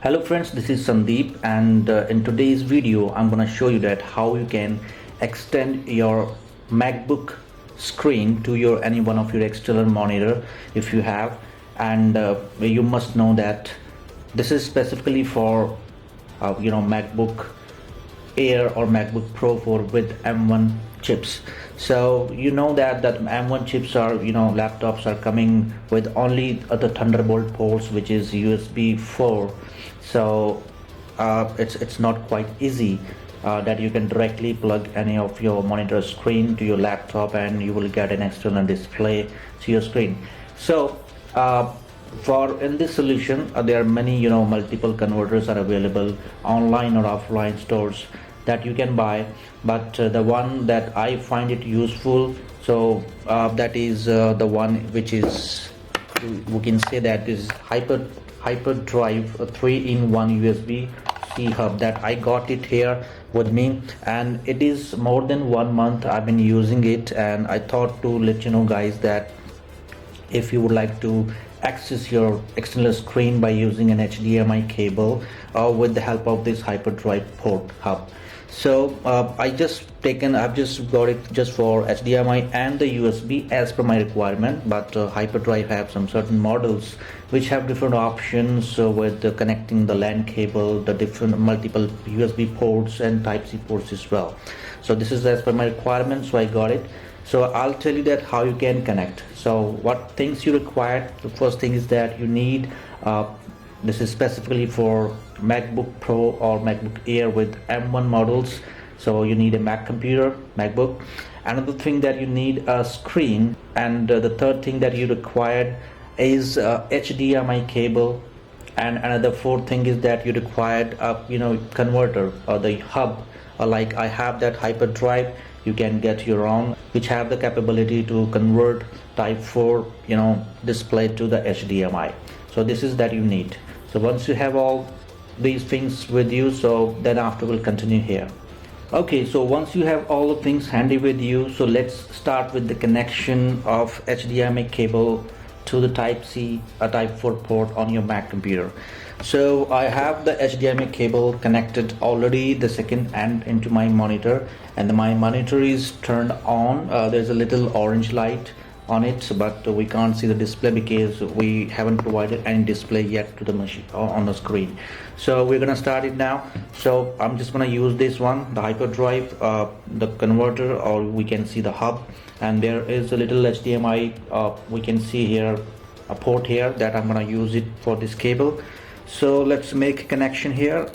Hello friends, this is Sandeep, and in today's video I'm gonna show you that how you can extend your MacBook screen to your any one of your external monitor if you have. And you must know that this is specifically for MacBook Air or MacBook Pro for with M1 chips. So you know that M1 chips are, laptops are coming with only the Thunderbolt ports, which is USB 4. So it's not quite easy that you can directly plug any of your monitor screen to your laptop and you will get an external display to your screen. So for in this solution there are many multiple converters are available online or offline stores that you can buy, but the one that I find it useful, so that is the one which is, we can say that is hyperdrive, a 3-in-1 USB-C hub that I got it here with me, and it is more than 1 month I've been using it. And I thought to let you know guys that if you would like to access your external screen by using an HDMI cable or with the help of this hyperdrive port hub. So I've just got it just for HDMI and the USB as per my requirement, but hyperdrive have some certain models which have different options with connecting the LAN cable, the different multiple USB ports and Type-C ports as well. So this is as per my requirement, so I got it. So I'll tell you that how you can connect. So what things you require: the first thing is that you need this is specifically for MacBook Pro or MacBook Air with M1 models. So you need a MacBook. Another thing that you need a screen, and the third thing that you required is HDMI cable. And another fourth thing is that you required a converter or the hub, or like I have that hyperdrive. You can get your own which have the capability to convert Type 4 display to the HDMI. So this is that you need. So once you have all these things with you, so then after we'll continue here. Okay, so once you have all the things handy with you, so let's start with the connection of HDMI cable to the Type-C, a Type 4 port on your Mac computer. So I have the HDMI cable connected already, the second end into my monitor, and my monitor is turned on. There's a little orange light on it, but we can't see the display because we haven't provided any display yet to the machine on the screen. So we're gonna start it now. So I'm just gonna use this one, the hyperdrive, the converter, or we can see the hub, and there is a little HDMI, we can see here a port here that I'm gonna use it for this cable. So let's make a connection here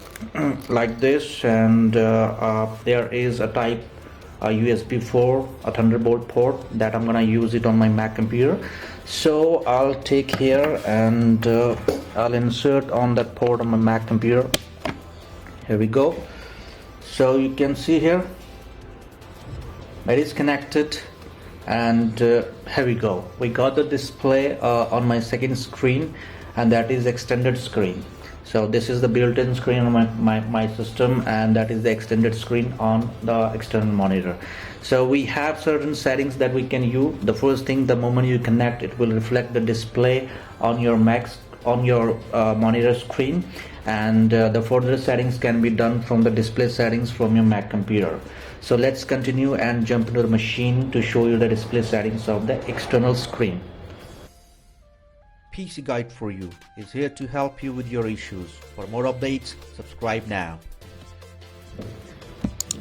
like this, and there is a type USB 4, a Thunderbolt port that I'm gonna use it on my Mac computer. So I'll take here and I'll insert on that port on my Mac computer. Here we go. So you can see here it is connected, and here we go. We got the display on my second screen, and that is extended screen. So this is the built-in screen on my system, and that is the extended screen on the external monitor. So we have certain settings that we can use. The first thing, the moment you connect, it will reflect the display on your monitor screen, and the further settings can be done from the display settings from your Mac computer. So let's continue and jump into the machine to show you the display settings of the external screen. PC Guide for You is here to help you with your issues. For more updates, subscribe now.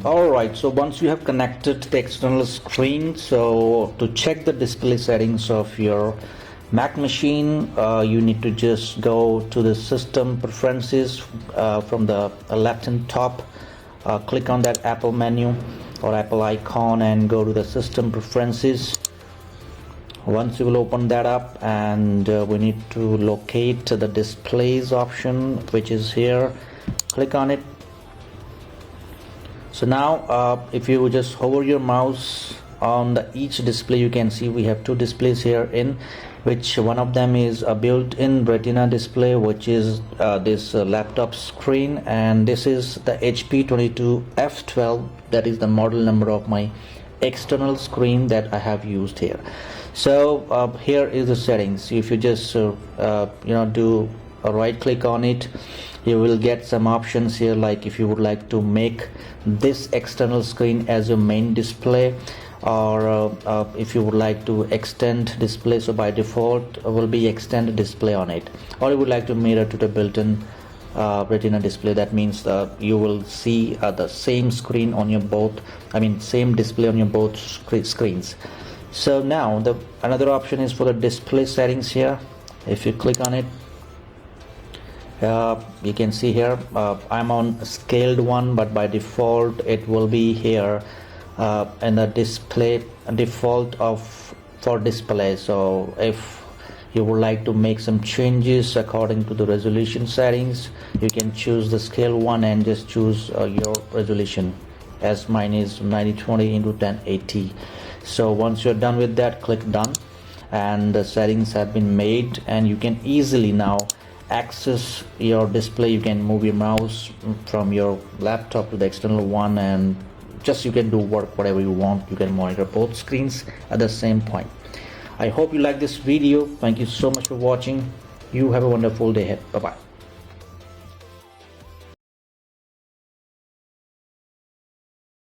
Alright, so once you have connected the external screen, so to check the display settings of your Mac machine, you need to just go to the system preferences from the left and top. Click on that Apple menu or Apple icon and go to the system preferences. Once you will open that up, and we need to locate the displays option, which is here. Click on it. So now if you just hover your mouse on each display, you can see we have two displays here, in which one of them is a built-in retina display, which is this laptop screen, and this is the HP 22F12, that is the model number of my external screen that I have used here. So here is the settings. If you just do a right click on it, You will get some options here, like if you would like to make this external screen as your main display, or if you would like to extend display, so by default will be extend display on it, or you would like to mirror to the built-in retina display. That means you will see the same screen on your both, same display on your both screens. So now another option is for the display settings here. If you click on it, you can see here I'm on scaled one, but by default it will be here in the display default for display. So if you would like to make some changes according to the resolution settings, you can choose the scale one and just choose your resolution, as mine is 9020 into 1080. So once you're done with that, click done, and the settings have been made, and you can easily now access your display. You can move your mouse from your laptop to the external one, and just you can do work whatever you want. You can monitor both screens at the same point. I hope you like this video. Thank you so much for watching. You have a wonderful day ahead. Bye bye.